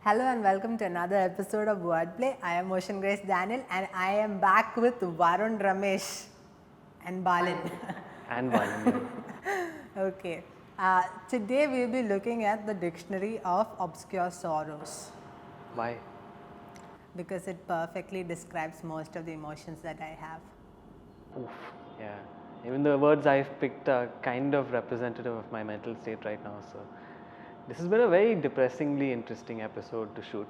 Hello and welcome to another episode of Wordplay. I am Ocean Grace Daniel and I am back with Varun Ramesh and Balin. And Balin. Okay. Today we will be looking at the dictionary of obscure sorrows Why? because it perfectly describes most of the emotions that I have. Oof. Yeah. Even the words I've picked are kind of representative of my mental state right now. So this has been a very depressingly interesting episode to shoot.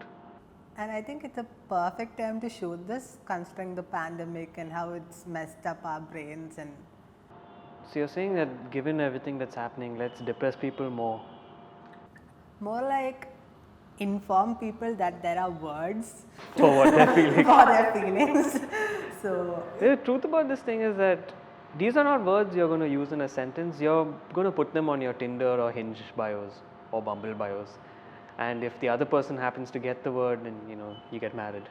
And I think it's a perfect time to shoot this considering the pandemic and how it's messed up our brains and So you're saying that given everything that's happening, let's depress people more. more like inform people that there are words For what they're feeling. for their feelings. So The truth about this thing is that these are not words you're going to use in a sentence. You're going to put them on your Tinder or Hinge bios or Bumble bios. And if the other person happens to get the word, then you get married.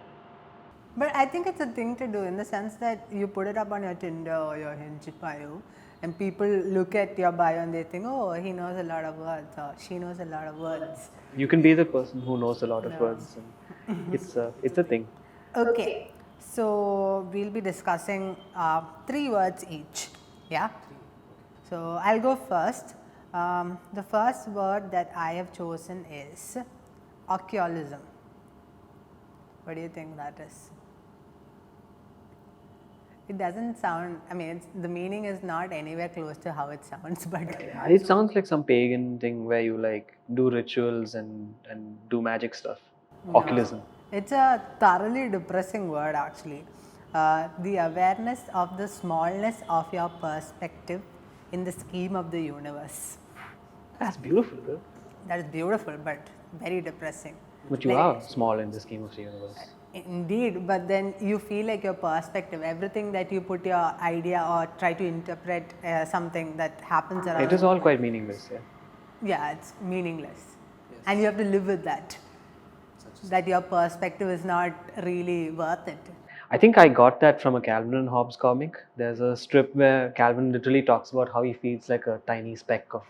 but I think it's a thing to do in the sense that you put it up on your Tinder or your Hinge bio and people look at your bio and they think, oh, he knows a lot of words or she knows a lot of words. You can be the person who knows a lot of words. And it's a thing. Okay, so we'll be discussing 3 words each. Yeah? So I'll go first. The first word that I have chosen is occultism. What do you think that is? It doesn't sound, I mean, the meaning is not anywhere close to how it sounds, but It sounds like some pagan thing where you like do rituals and do magic stuff. Occultism. it's a thoroughly depressing word actually. The awareness of the smallness of your perspective in the scheme of the universe. That's beautiful, bro. That is beautiful, but very depressing. But you are small in the scheme of the universe. Indeed, but then you feel like your perspective, everything that you put your idea or try to interpret something that happens around. It is all quite meaningless, yeah. Yeah, it's meaningless. Yes. And you have to live with that. That your perspective is not really worth it. I think I got that from a Calvin and Hobbes comic. There's a strip where Calvin literally talks about how he feels like a tiny speck of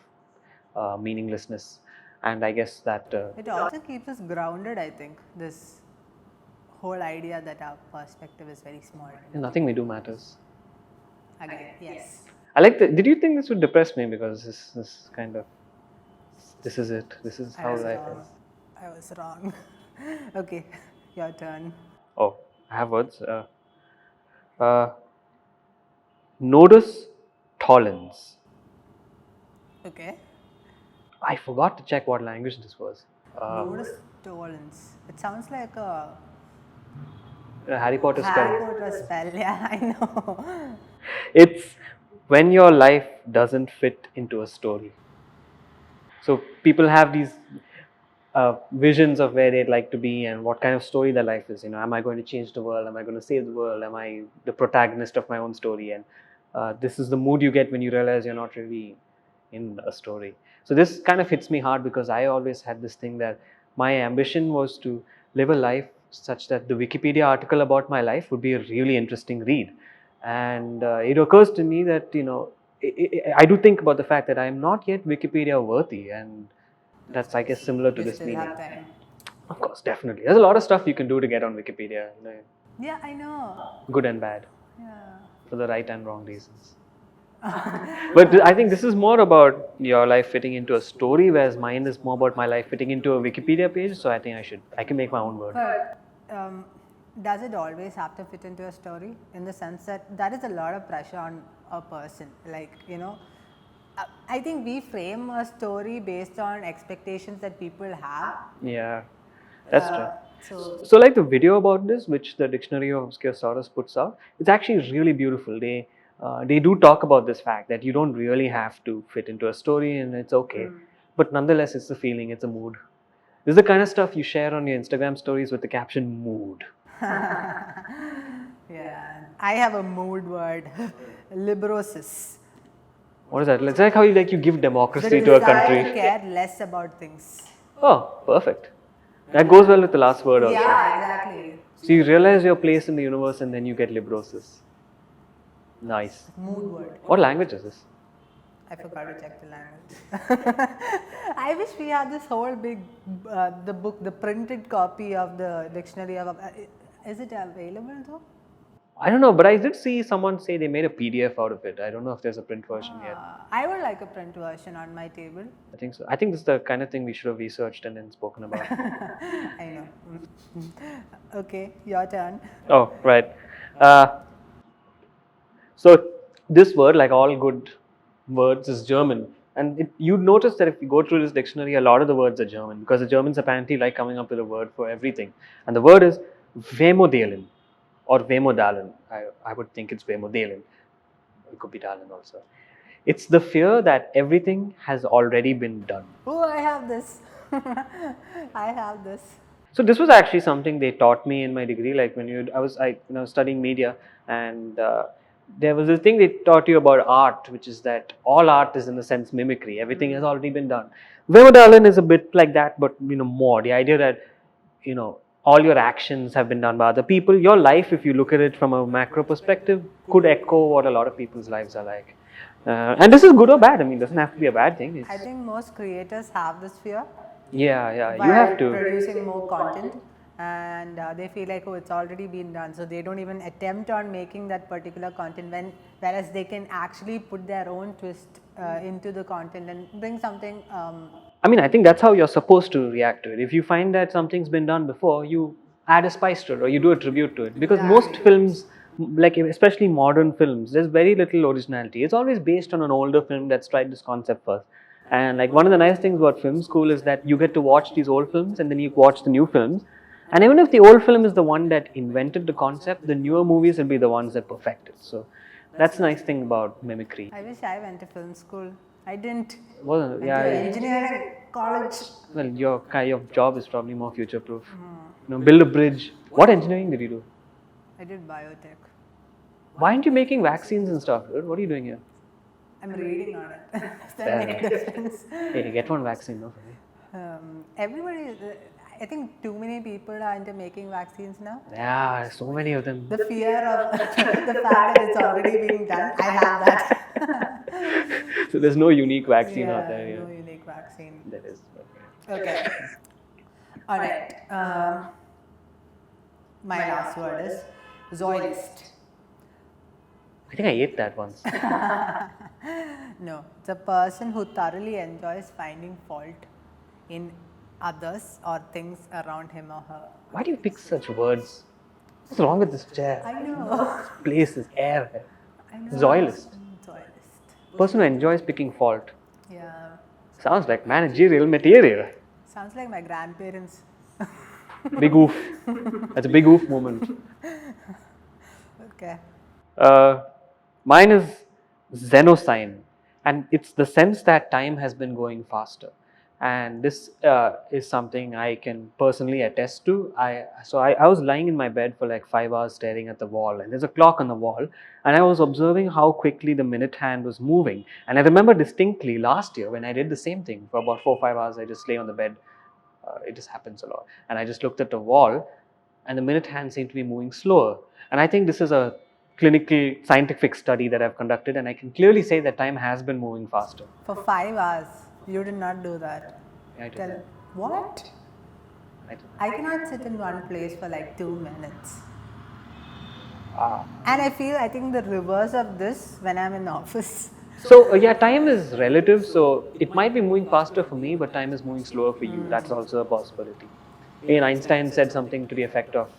meaninglessness. And I guess that... it also keeps us grounded, I think, this whole idea that our perspective is very small. nothing we do matters. Again, yes. I like that. Did you think this would depress me? Because this kind of... This is it. This is how life is. I was wrong. Okay, your turn. Oh, I have words. Nodus tollens. Okay. I forgot to check what language this was. Nodus tollens. It sounds like a Harry Potter spell. Harry Potter spell. Yeah, I know. It's when your life doesn't fit into a story. So people have these visions of where they'd like to be and what kind of story their life is. Am I going to change the world? Am I going to save the world? Am I the protagonist of my own story? And this is the mood you get when you realize you're not really in a story. So this kind of hits me hard because I always had this thing that my ambition was to live a life such that the Wikipedia article about my life would be a really interesting read. And it occurs to me that, I do think about the fact that I am not yet Wikipedia worthy, and that's, I guess, similar to this meaning. Of course, definitely. There's a lot of stuff you can do to get on Wikipedia. Yeah, I know. Good and bad. Yeah. For the right and wrong reasons. But I think this is more about your life fitting into a story, whereas mine is more about my life fitting into a Wikipedia page. So I think I can make my own word. But does it always have to fit into a story? In the sense that is a lot of pressure on a person. Like, I think we frame a story based on expectations that people have. Yeah, that's true. So like the video about this, which the Dictionary of Obscure Sorrows puts out, it's actually really beautiful. They do talk about this fact that you don't really have to fit into a story and it's okay. But nonetheless, it's a feeling, it's a mood. This is the kind of stuff you share on your Instagram stories with the caption mood. Yeah, I have a mood word, librosis. What is that? It's like how you give democracy to a country. To care less about things. Oh, perfect. That goes well with the last word also. Yeah, exactly. So you realize your place in the universe and then you get librosis. Nice. Mood word. What language is this? I forgot to check the language. I wish we had this whole big, the book, the printed copy of the dictionary of. Is it available though? I don't know, but I did see someone say they made a PDF out of it. I don't know if there's a print version yet. I would like a print version on my table. I think so. I think this is the kind of thing we should have researched and then spoken about. I know. Okay, your turn. Oh, right. So this word, like all good words, is German. And you'd notice that if you go through this dictionary, a lot of the words are German because the Germans apparently like coming up with a word for everything. And the word is Wehmodelen or Wehmodalen. I would think it's Wehmodelen. It could be Dalen also. It's the fear that everything has already been done. Oh, I have this. I have this. So this was actually something they taught me in my degree. Like when I was studying media, and there was this thing they taught you about art, which is that all art is in a sense mimicry. Everything has already been done. Wehmodalen is a bit like that, but more the idea that all your actions have been done by other people. Your life, if you look at it from a macro perspective, could echo what a lot of people's lives are like. And this is good or bad. I mean, it doesn't have to be a bad thing. I think most creators have this fear. Yeah, you have to. Producing more content, and they feel like, oh, it's already been done, so they don't even attempt on making that particular content. Whereas they can actually put their own twist into the content and bring something. I mean, I think that's how you're supposed to react to it. If you find that something's been done before, you add a spice to it or you do a tribute to it. Because most films, like especially modern films, there's very little originality. It's always based on an older film that's tried this concept first. And like one of the nice things about film school is that you get to watch these old films and then you watch the new films. And even if the old film is the one that invented the concept, the newer movies will be the ones that perfect it. So that's the nice thing about mimicry. I wish I went to film school. I didn't. Well, yeah. Engineering college. Well, your job is probably more future proof. Build a bridge. What engineering did you do? I did biotech. Why aren't you making vaccines and stuff, dude? What are you doing here? I'm reading on it. Does that make a difference? Hey, get one vaccine, no? Everybody, I think too many people are into making vaccines now. Yeah, so many of them. The fear of the fact that it's already being done, I have that. So there's no unique vaccine out there. No unique vaccine. That is. Okay. All right. My last word is Zoylist. I think I ate that once. No, it's a person who thoroughly enjoys finding fault in others or things around him or her. Why do you pick such words? What's wrong with this chair? I know. This place is air. I know. Zoylist. Zoylist. Person who enjoys picking fault. Yeah. Sounds like managerial material. Sounds like my grandparents. Big oof. That's a big oof moment. Okay. Mine is Zeno sign, and it's the sense that time has been going faster. And this is something I can personally attest to. I was lying in my bed for like 5 hours staring at the wall, and there's a clock on the wall, and I was observing how quickly the minute hand was moving. And I remember distinctly last year when I did the same thing for about 4 or 5 hours. I just lay on the bed. It just happens a lot. And I just looked at the wall, and the minute hand seemed to be moving slower. And I think this is a clinical scientific study that I've conducted, and I can clearly say that time has been moving faster. For 5 hours, you did not do that. Yeah, I did. What? I cannot sit in one place for like 2 minutes. And I think the reverse of this when I'm in office. So yeah, time is relative. So it might be moving faster for me, but time is moving slower for you. That's also a possibility. And Einstein said something to the effect of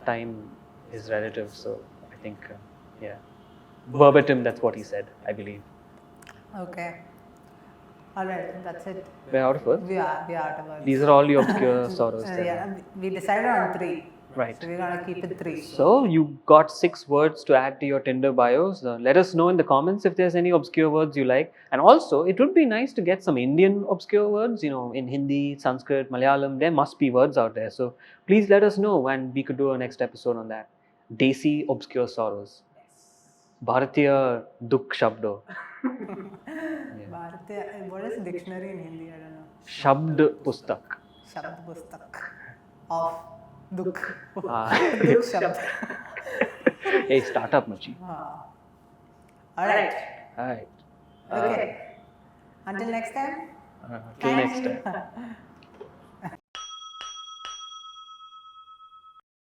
time is relative. So I think, verbatim, that's what he said, I believe. Okay. All right, that's it. We're out of words? We are out of words. These are all the obscure sorrows. Yeah, we decided on 3. Right. So we're going to keep it 3. So you got 6 words to add to your Tinder bios. Let us know in the comments if there's any obscure words you like. And also, it would be nice to get some Indian obscure words, in Hindi, Sanskrit, Malayalam. There must be words out there. So please let us know, and we could do a next episode on that. Desi obscure sorrows. Bharatiya Dukh Shabdo. Bharatiya, what is dictionary in Hindi? I don't know. Shabd Pustak. Shabd Pustak. Of Dukh. Dukh Shabd. Hey, startup machi. All right. All right. Okay. Until next time. Till Thank next you. time.